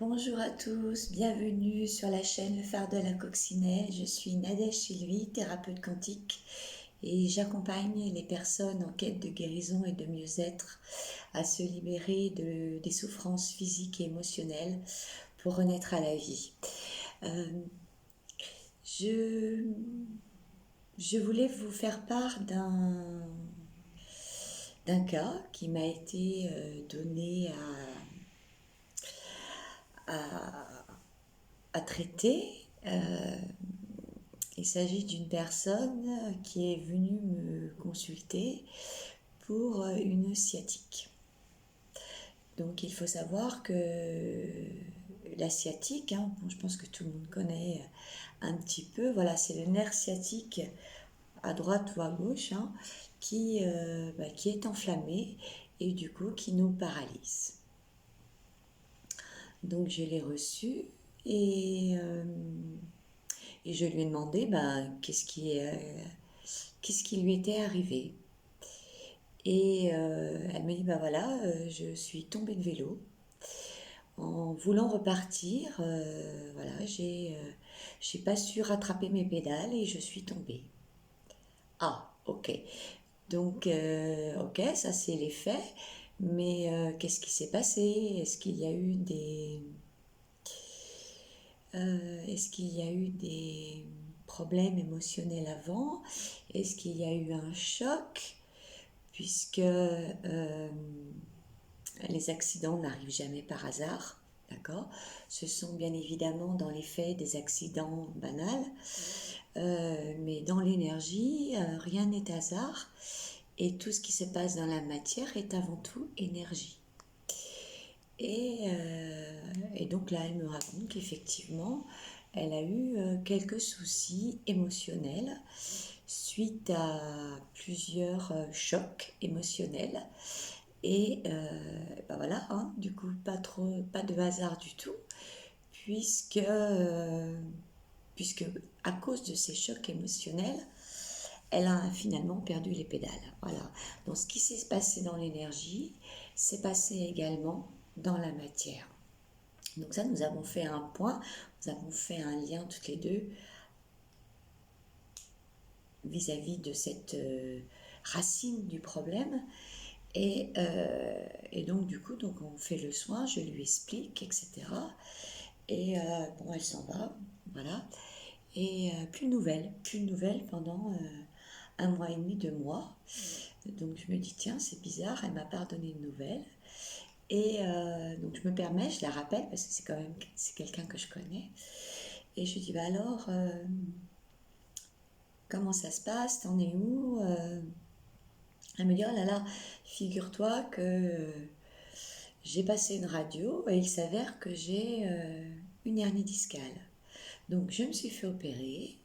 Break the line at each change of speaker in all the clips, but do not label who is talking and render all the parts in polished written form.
Bonjour à tous, bienvenue sur la chaîne Le Phare de la Coccinelle. Je suis Nadège Sylvie, thérapeute quantique, et j'accompagne les personnes en quête de guérison et de mieux-être à se libérer des souffrances physiques et émotionnelles pour renaître à la vie. Je, je voulais vous faire part d'un cas qui m'a été donné à traiter. Il s'agit d'une personne qui est venue me consulter pour une sciatique. Donc il faut savoir que la sciatique, bon, je pense que tout le monde connaît un petit peu, voilà, c'est le nerf sciatique à droite ou à gauche qui est enflammé et du coup qui nous paralyse. Donc je l'ai reçu et je lui ai demandé qu'est-ce qui lui était arrivé. Et elle me dit, je suis tombée de vélo. En voulant repartir, j'ai pas su rattraper mes pédales et je suis tombée. Ah, ok. Donc, ok, ça c'est les faits. Mais qu'est-ce qui s'est passé? Est-ce qu'il y a eu des problèmes émotionnels avant? Est-ce qu'il y a eu un choc? Puisque les accidents n'arrivent jamais par hasard, d'accord? Ce sont bien évidemment dans les faits des accidents banals, mais dans l'énergie, rien n'est hasard, et tout ce qui se passe dans la matière est avant tout énergie. Et donc là, elle me raconte qu'effectivement, elle a eu quelques soucis émotionnels suite à plusieurs chocs émotionnels. Et du coup, pas de hasard du tout, puisque à cause de ces chocs émotionnels, elle a finalement perdu les pédales. Voilà. Donc ce qui s'est passé dans l'énergie, s'est passé également dans la matière. Donc ça, nous avons fait un point, nous avons fait un lien toutes les deux vis-à-vis de cette racine du problème. Et donc du coup, on fait le soin, je lui explique, etc. Et elle s'en va, voilà. Et plus de nouvelles pendant 1 mois et demi, 2 mois. Donc je me dis, tiens, c'est bizarre, elle m'a pas redonné de nouvelles. Et donc je me permets, je la rappelle, parce que c'est quelqu'un que je connais. Et je lui dis, alors, comment ça se passe, t'en es où? Elle me dit, oh là là, figure-toi que j'ai passé une radio et il s'avère que j'ai une hernie discale. Donc je me suis fait opérer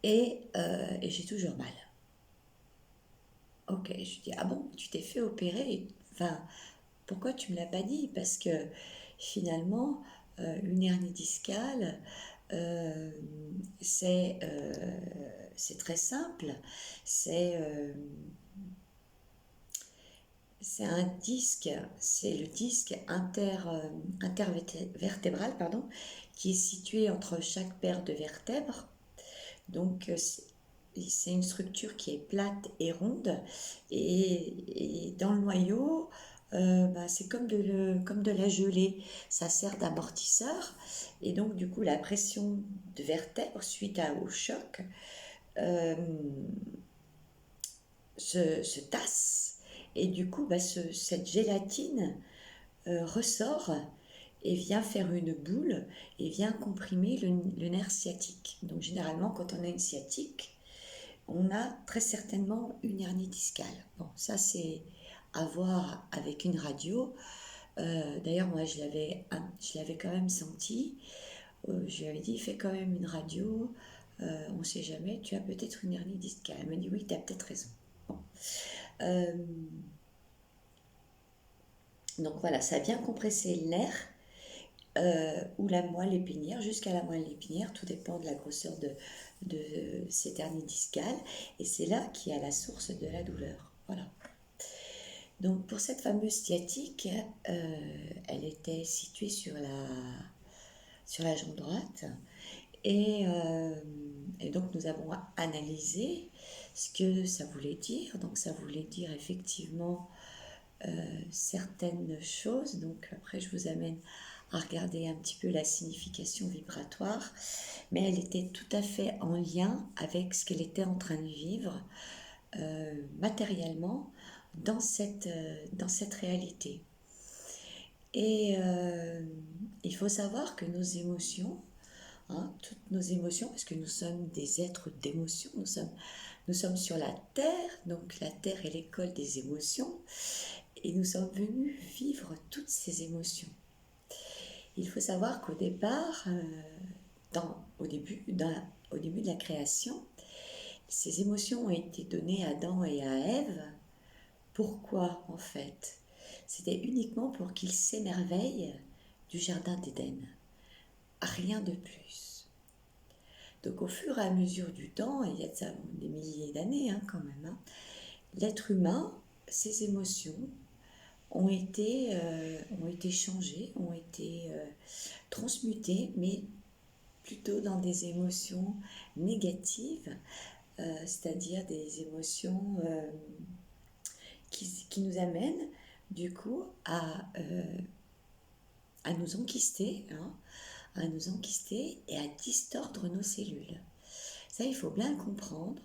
et j'ai toujours mal. Ok, je lui dis, ah bon, tu t'es fait opérer? Enfin, pourquoi tu me l'as pas dit? Parce que finalement, une hernie discale, euh, c'est très simple. C'est un disque, c'est le disque intervertébral, pardon, qui est situé entre chaque paire de vertèbres. Donc c'est une structure qui est plate et ronde, et dans le noyau, c'est comme de la gelée, ça sert d'amortisseur, et donc du coup la pression de vertèbres suite au choc euh, se tasse, et du coup cette gélatine ressort et vient faire une boule et vient comprimer le nerf sciatique. Donc généralement quand on a une sciatique, on a très certainement une hernie discale. Bon, ça c'est à voir avec une radio. D'ailleurs moi je l'avais quand même senti. Je lui avais dit, fais quand même une radio, on ne sait jamais, tu as peut-être une hernie discale. Elle m'a dit, oui, tu as peut-être raison. Bon. Donc voilà, ça vient compresser le nerf ou la moelle épinière, jusqu'à la moelle épinière, tout dépend de la grosseur de cette hernie discale, et c'est là qu'il y a la source de la douleur. Voilà. Donc pour cette fameuse sciatique, elle était située sur la jambe droite. Et donc nous avons analysé ce que ça voulait dire. Donc ça voulait dire effectivement certaines choses. Donc après je vous amène à regarder un petit peu la signification vibratoire. Mais elle était tout à fait en lien avec ce qu'elle était en train de vivre matériellement dans cette réalité. Et il faut savoir que nos émotions, toutes nos émotions, parce que nous sommes des êtres d'émotions, nous sommes sur la Terre, donc la Terre est l'école des émotions, et nous sommes venus vivre toutes ces émotions. Il faut savoir qu'au départ, au début de la création, ces émotions ont été données à Adam et à Ève. Pourquoi en fait? C'était uniquement pour qu'ils s'émerveillent du jardin d'Éden. Rien de plus. Donc au fur et à mesure du temps, et il y a de ça des milliers d'années quand même, l'être humain, ses émotions ont été changées, ont été transmutées, mais plutôt dans des émotions négatives, c'est-à-dire des émotions qui nous amènent du coup à nous enquister, et à distordre nos cellules. Ça, il faut bien comprendre.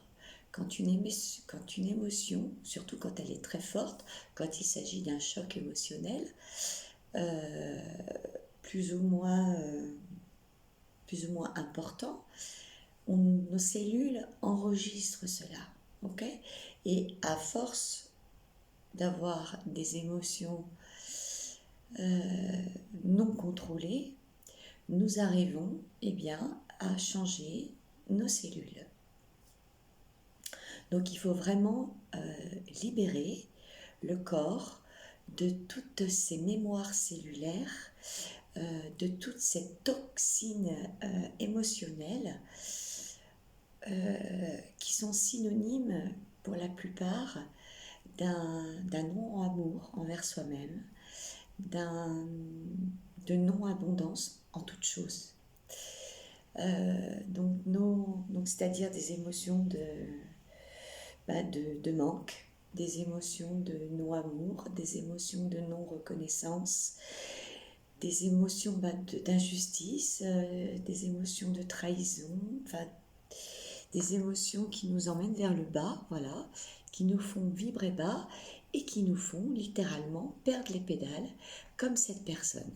Quand une émotion, surtout quand elle est très forte, quand il s'agit d'un choc émotionnel, plus ou moins important, nos cellules enregistrent cela. Okay, et à force d'avoir des émotions non contrôlées, nous arrivons à changer nos cellules. Donc il faut vraiment libérer le corps de toutes ces mémoires cellulaires, de toutes ces toxines émotionnelles qui sont synonymes pour la plupart d'un non-amour envers soi-même, de non-abondance en toute chose. Donc c'est-à-dire des émotions de manque, des émotions de non-amour, des émotions de non-reconnaissance, des émotions d'injustice, des émotions de trahison, des émotions qui nous emmènent vers le bas, voilà, qui nous font vibrer bas et qui nous font littéralement perdre les pédales, comme cette personne.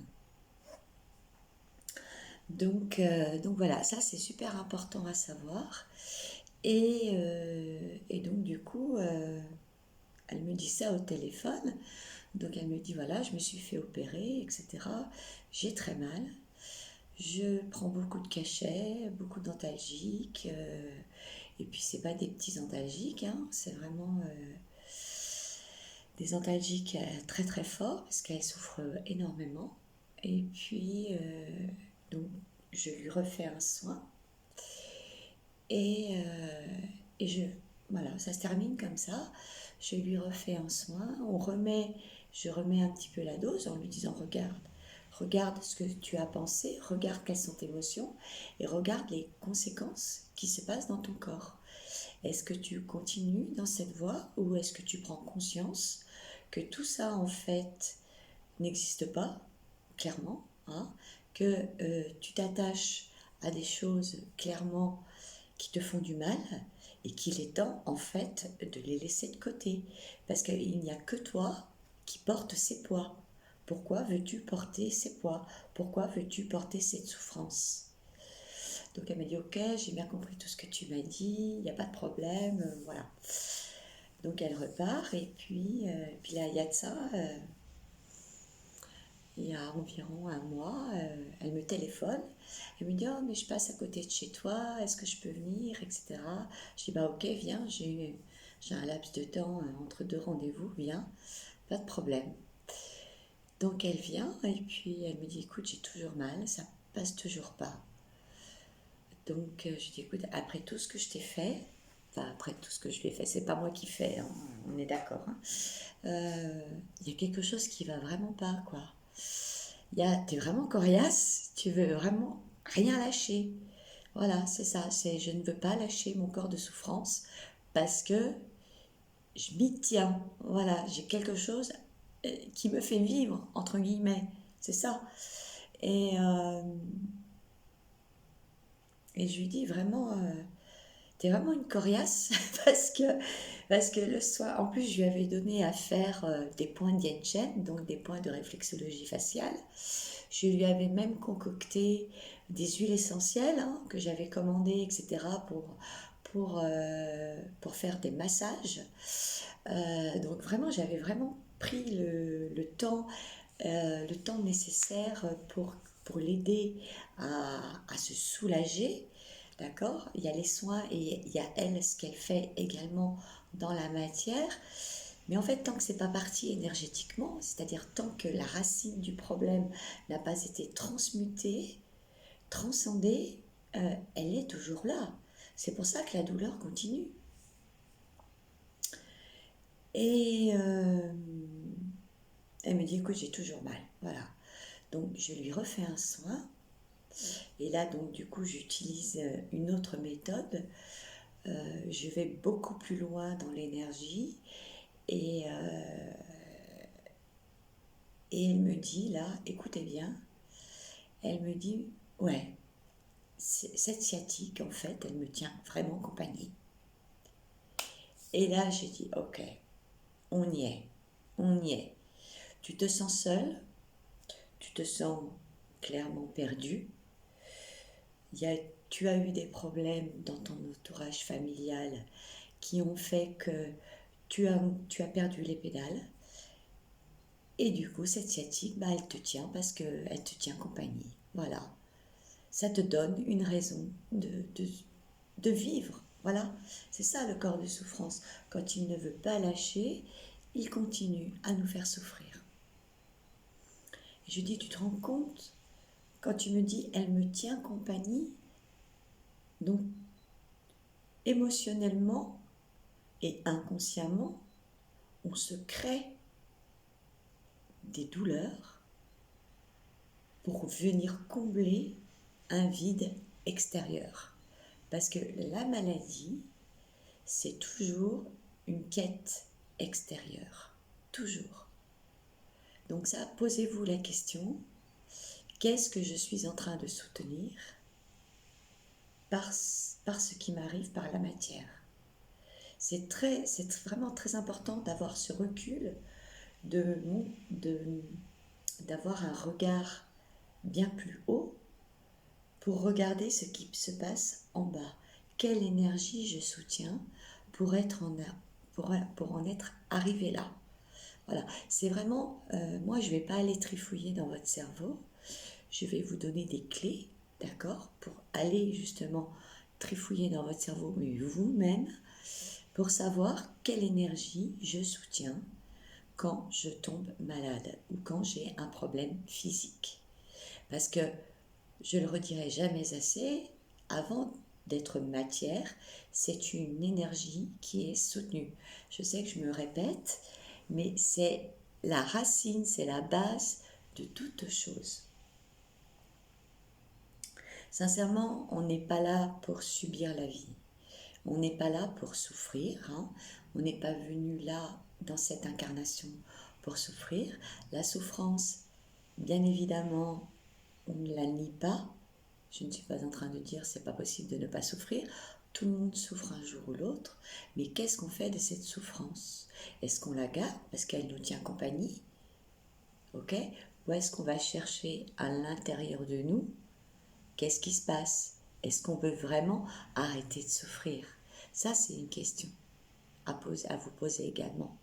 Donc voilà, ça c'est super important à savoir. Et donc du coup, elle me dit ça au téléphone. Donc elle me dit voilà, je me suis fait opérer, etc. J'ai très mal. Je prends beaucoup de cachets, beaucoup d'antalgiques. Et puis c'est pas des petits antalgiques, c'est vraiment des antalgiques très très forts parce qu'elle souffre énormément. Et puis donc je lui refais un soin. Et voilà, ça se termine comme ça. Je lui refais un soin. Je remets un petit peu la dose en lui disant regarde ce que tu as pensé, regarde quelles sont tes émotions et regarde les conséquences qui se passent dans ton corps. Est-ce que tu continues dans cette voie ou est-ce que tu prends conscience que tout ça en fait n'existe pas, clairement, que tu t'attaches à des choses clairement qui te font du mal et qu'il est temps en fait de les laisser de côté parce qu'il n'y a que toi qui portes ces poids. Pourquoi veux-tu porter ces poids? Pourquoi veux-tu porter cette souffrance? Donc elle m'a dit ok, j'ai bien compris tout ce que tu m'as dit, il n'y a pas de problème, voilà. Donc elle repart et puis là il y a de ça, il y a environ un mois, elle me téléphone, elle me dit oh mais je passe à côté de chez toi, est-ce que je peux venir, etc. Je dis bah ok viens, j'ai un laps de temps entre deux rendez-vous, viens, pas de problème. Donc elle vient et puis elle me dit écoute j'ai toujours mal, ça passe toujours pas. Donc je dis écoute après tout ce que je t'ai fait, Enfin, après tout ce que je lui ai fait, c'est pas moi qui fais, hein, on est d'accord. Hein. Il y a quelque chose qui va vraiment pas, quoi. T'es vraiment coriace, tu veux vraiment rien lâcher. Voilà, c'est ça, c'est je ne veux pas lâcher mon corps de souffrance parce que je m'y tiens. Voilà, j'ai quelque chose qui me fait vivre, entre guillemets. C'est ça. Et, euh, et je lui dis vraiment, t'es vraiment une coriace parce que le soir, en plus, je lui avais donné à faire des points d'Yen Chen, donc des points de réflexologie faciale. Je lui avais même concocté des huiles essentielles hein, que j'avais commandées, etc., pour faire des massages. Donc vraiment, j'avais vraiment pris le temps nécessaire pour l'aider à se soulager. D'accord. Il y a les soins et il y a elle, ce qu'elle fait également dans la matière. Mais en fait, tant que c'est pas parti énergétiquement, c'est-à-dire tant que la racine du problème n'a pas été transmutée, transcendée, elle est toujours là. C'est pour ça que la douleur continue. Et elle me dit, écoute, j'ai toujours mal. Voilà. Donc, je lui refais un soin. Et là, donc, du coup, j'utilise une autre méthode. Je vais beaucoup plus loin dans l'énergie. Et, et elle me dit, là, écoutez bien, elle me dit, ouais, cette sciatique, en fait, elle me tient vraiment compagnie. Et là, j'ai dit, ok, on y est, on y est. Tu te sens seul, tu te sens clairement perdu. Tu as eu des problèmes dans ton entourage familial qui ont fait que tu as perdu les pédales. Et du coup, cette sciatique, bah, elle te tient parce qu'elle te tient compagnie. Voilà. Ça te donne une raison de vivre. Voilà. C'est ça le corps de souffrance. Quand il ne veut pas lâcher, il continue à nous faire souffrir. Et je dis, tu te rends compte, quand tu me dis, elle me tient compagnie, donc émotionnellement et inconsciemment, on se crée des douleurs pour venir combler un vide extérieur. Parce que la maladie, c'est toujours une quête extérieure. Toujours. Donc ça, posez-vous la question, qu'est-ce que je suis en train de soutenir par ce qui m'arrive par la matière? C'est vraiment très important d'avoir ce recul, d'avoir un regard bien plus haut pour regarder ce qui se passe en bas. Quelle énergie je soutiens pour en être arrivé là. Voilà, c'est vraiment, moi je ne vais pas aller trifouiller dans votre cerveau, je vais vous donner des clés, d'accord, pour aller justement trifouiller dans votre cerveau, mais vous-même, pour savoir quelle énergie je soutiens quand je tombe malade ou quand j'ai un problème physique. Parce que, je le redirai jamais assez, avant d'être matière, c'est une énergie qui est soutenue. Je sais que je me répète, mais c'est la racine, c'est la base de toute chose. Sincèrement, on n'est pas là pour subir la vie. On n'est pas là pour souffrir. Hein. On n'est pas venu là, dans cette incarnation, pour souffrir. La souffrance, bien évidemment, on ne la nie pas. Je ne suis pas en train de dire c'est pas possible de ne pas souffrir. Tout le monde souffre un jour ou l'autre. Mais qu'est-ce qu'on fait de cette souffrance? Est-ce qu'on la garde parce qu'elle nous tient compagnie? Ok? Ou est-ce qu'on va chercher à l'intérieur de nous? Qu'est-ce qui se passe? Est-ce qu'on veut vraiment arrêter de souffrir? Ça, c'est une question à vous poser également.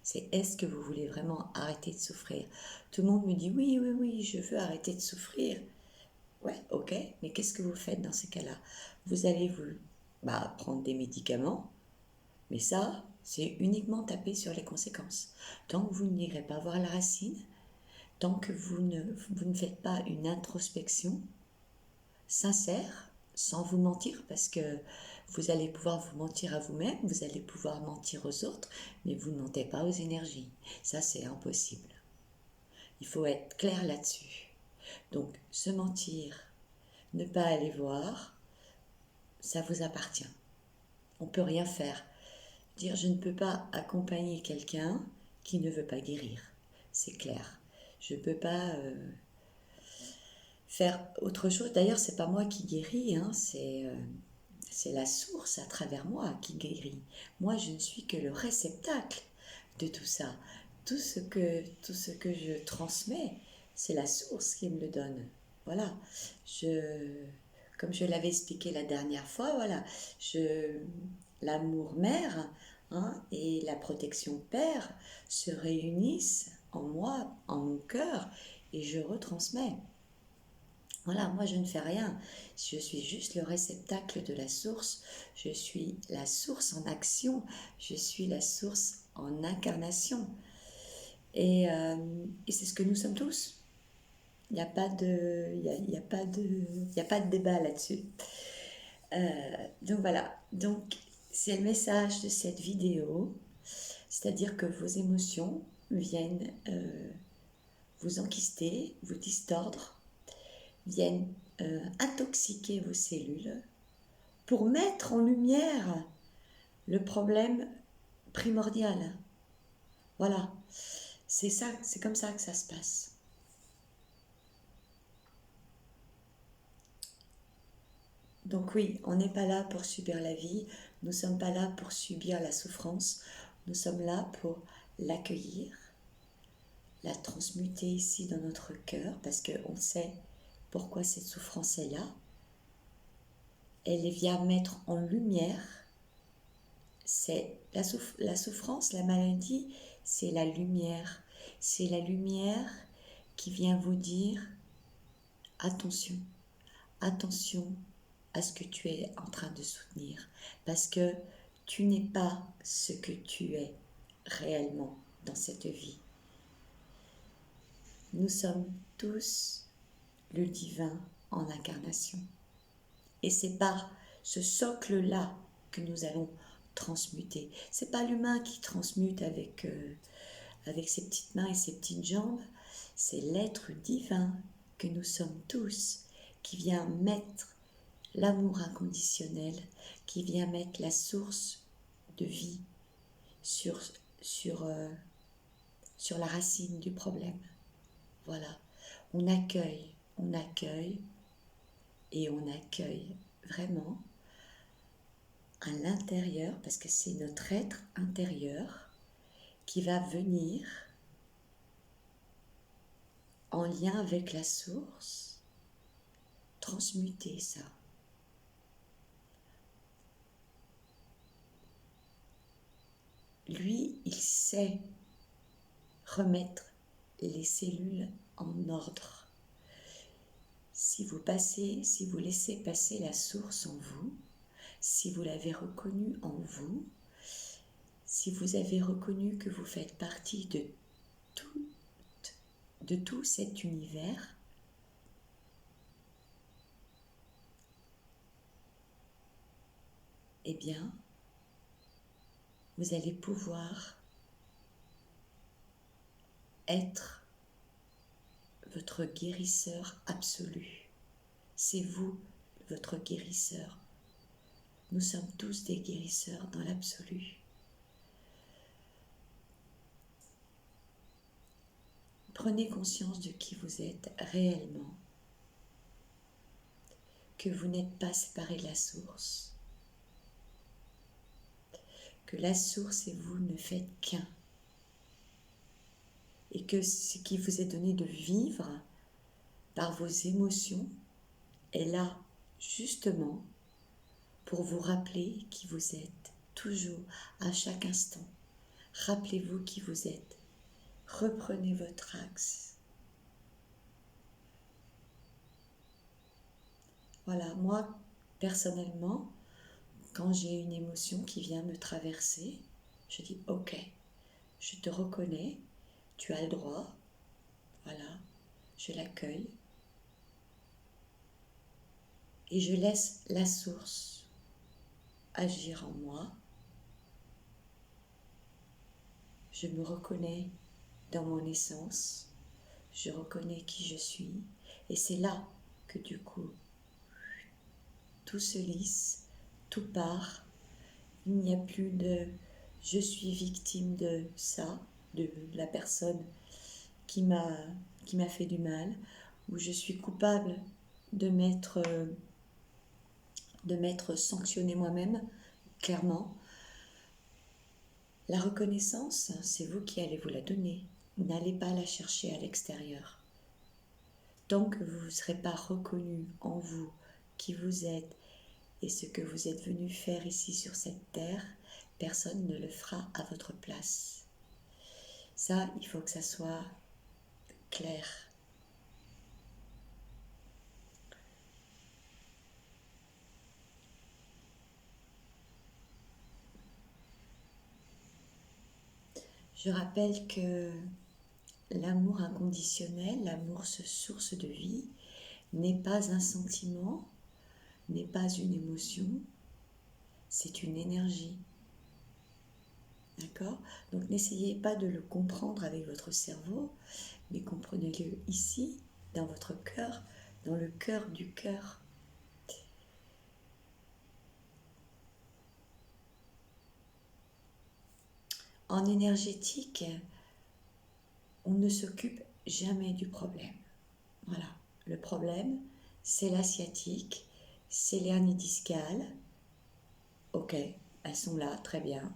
C'est est-ce que vous voulez vraiment arrêter de souffrir? Tout le monde me dit oui, oui, oui, je veux arrêter de souffrir. Ouais, ok, mais qu'est-ce que vous faites dans ces cas-là? Vous allez prendre des médicaments, mais ça, c'est uniquement taper sur les conséquences. Tant que vous n'irez pas voir la racine, tant que vous ne faites pas une introspection sincère sans vous mentir, parce que vous allez pouvoir vous mentir à vous-même, vous allez pouvoir mentir aux autres, mais vous ne mentez pas aux énergies. Ça, c'est impossible. Il faut être clair là-dessus. Donc, se mentir, ne pas aller voir, ça vous appartient. On ne peut rien faire. Dire je ne peux pas accompagner quelqu'un qui ne veut pas guérir. C'est clair. Je ne peux pas faire autre chose. D'ailleurs, c'est pas moi qui guéris, hein, c'est la source à travers moi qui guérit. Moi, je ne suis que le réceptacle de tout ça. Tout ce que je transmets, c'est la source qui me le donne. Voilà. Comme je l'avais expliqué la dernière fois, voilà, l'amour mère, hein, et la protection père se réunissent en moi, en mon cœur, et je retransmets. Voilà, moi je ne fais rien, je suis juste le réceptacle de la source, je suis la source en action, je suis la source en incarnation. Et c'est ce que nous sommes tous. Il n'y a pas de, il y a pas de, il y a pas de débat là-dessus. Donc voilà, donc c'est le message de cette vidéo, c'est-à-dire que vos émotions viennent vous enquister, vous distordre, viennent intoxiquer vos cellules pour mettre en lumière le problème primordial. Voilà, c'est ça, c'est comme ça que ça se passe. Donc oui, on n'est pas là pour subir la vie, nous ne sommes pas là pour subir la souffrance, nous sommes là pour l'accueillir, la transmuter ici dans notre cœur, parce qu'on sait pourquoi cette souffrance est là. Elle vient mettre en lumière, c'est la souffrance, la maladie, c'est la lumière. C'est la lumière qui vient vous dire attention, attention à ce que tu es en train de soutenir, parce que tu n'es pas ce que tu es réellement dans cette vie. Nous sommes tous le divin en incarnation. Et c'est par ce socle-là que nous allons transmuter. C'est pas l'humain qui transmute avec ses petites mains et ses petites jambes, c'est l'être divin que nous sommes tous qui vient mettre l'amour inconditionnel, qui vient mettre la source de vie sur la racine du problème. Voilà, on accueille et on accueille vraiment à l'intérieur, parce que c'est notre être intérieur qui va venir en lien avec la source, transmuter ça. Lui, il sait remettre les cellules en ordre. Si vous laissez passer la source en vous, si vous l'avez reconnue en vous, si vous avez reconnu que vous faites partie de tout cet univers, eh bien, vous allez pouvoir être votre guérisseur absolu. C'est vous, votre guérisseur. Nous sommes tous des guérisseurs dans l'absolu. Prenez conscience de qui vous êtes réellement, que vous n'êtes pas séparé de la source, que la source et vous ne faites qu'un, et que ce qui vous est donné de vivre par vos émotions est là justement pour vous rappeler qui vous êtes, toujours, à chaque instant. Rappelez-vous qui vous êtes. Reprenez votre axe. Voilà, moi, personnellement, quand j'ai une émotion qui vient me traverser, je dis « Ok, je te reconnais, tu as le droit, voilà, je l'accueille. et je laisse la source agir en moi. Je me reconnais dans mon essence, je reconnais qui je suis, et c'est là que du coup, tout se lisse, tout part. Il n'y a plus de je suis victime de ça, de la personne qui m'a fait du mal, ou je suis coupable de m'être sanctionné moi-même, clairement. La reconnaissance, c'est vous qui allez vous la donner. N'allez pas la chercher à l'extérieur. Tant que vous ne serez pas reconnu en vous, qui vous êtes et ce que vous êtes venu faire ici sur cette terre, personne ne le fera à votre place. Ça, il faut que ça soit clair. Je rappelle que l'amour inconditionnel, l'amour source de vie, n'est pas un sentiment, n'est pas une émotion, c'est une énergie. D'accord? Donc n'essayez pas de le comprendre avec votre cerveau, mais comprenez-le ici, dans votre cœur, dans le cœur du cœur. En énergétique, on ne s'occupe jamais du problème. Voilà. Le problème, c'est la sciatique, c'est l'hernie discale. Ok, elles sont là, très bien.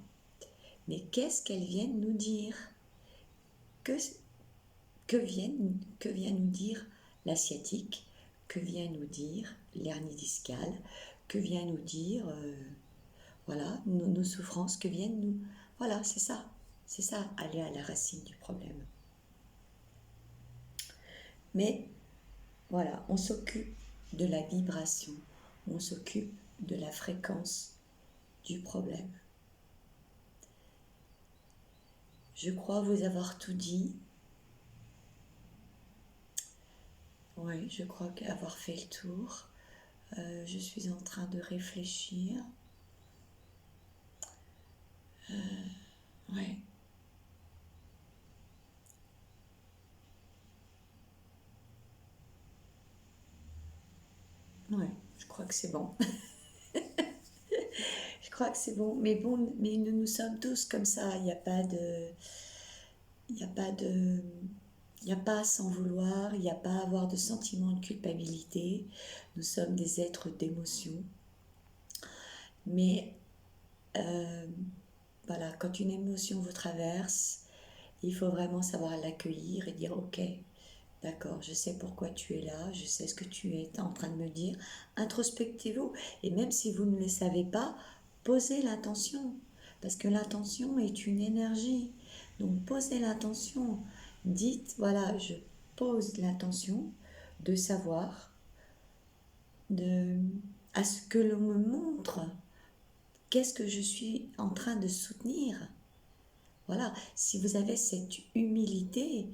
Mais qu'est-ce qu'elles viennent nous dire? Que vient nous dire la sciatique? Que vient nous dire l'hernie discale? Que vient nous dire voilà, nos souffrances? Que viennent nous... Voilà, c'est ça. C'est ça, aller à la racine du problème. Mais voilà, on s'occupe de la vibration, on s'occupe de la fréquence du problème. Je crois vous avoir tout dit. Oui, je crois avoir fait le tour. Je suis en train de réfléchir. Ouais. Ouais, je crois que c'est bon. Je crois que c'est bon. Mais bon, mais nous sommes tous comme ça. Il n'y a pas de... Il n'y a pas de... Il n'y a pas à s'en vouloir, il n'y a pas à avoir de sentiment de culpabilité. Nous sommes des êtres d'émotion. Mais voilà, quand une émotion vous traverse, il faut vraiment savoir l'accueillir et dire ok, d'accord, je sais pourquoi tu es là, je sais ce que tu es en train de me dire. Introspectez-vous. Et même si vous ne le savez pas, posez l'intention. Parce que l'intention est une énergie. Donc posez l'intention. Dites, voilà, je pose l'intention de savoir, à ce que l'on me montre, qu'est-ce que je suis en train de soutenir. Voilà, si vous avez cette humilité,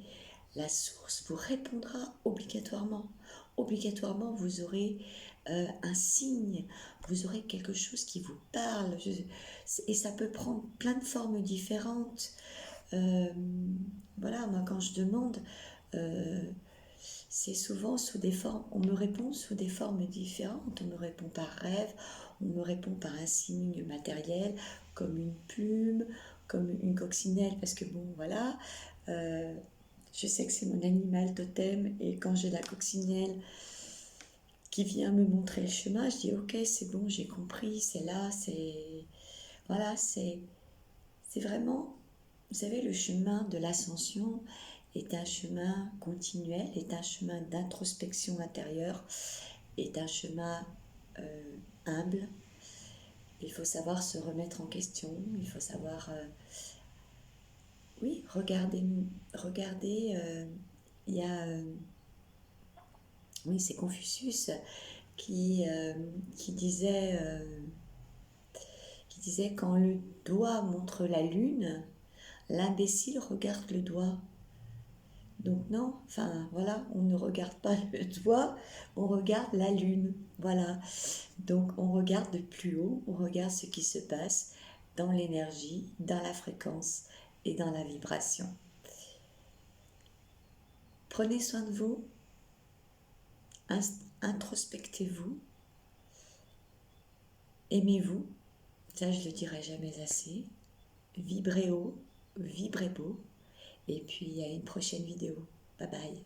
la source vous répondra obligatoirement. Obligatoirement, vous aurez un signe, vous aurez quelque chose qui vous parle. Et ça peut prendre plein de formes différentes. Voilà, moi quand je demande, c'est souvent sous des formes, on me répond sous des formes différentes. On me répond par rêve, on me répond par un signe matériel, comme une plume, comme une coccinelle, parce que bon, voilà, je sais que c'est mon animal totem, et quand j'ai la coccinelle qui vient me montrer le chemin, je dis ok, c'est bon, j'ai compris, c'est là, c'est... Voilà, c'est vraiment, vous savez, le chemin de l'ascension est un chemin continuel, est un chemin d'introspection intérieure, est un chemin humble. Il faut savoir se remettre en question, il faut savoir, oui, regarder, il y a, oui, c'est Confucius qui disait quand le doigt montre la lune, l'imbécile regarde le doigt. Donc non, enfin voilà, on ne regarde pas le doigt, on regarde la lune. Voilà. Donc on regarde de plus haut, on regarde ce qui se passe dans l'énergie, dans la fréquence et dans la vibration. Prenez soin de vous, introspectez-vous, aimez-vous, ça je le dirai jamais assez, vibrez haut, vibrez beau, et puis à une prochaine vidéo. Bye bye.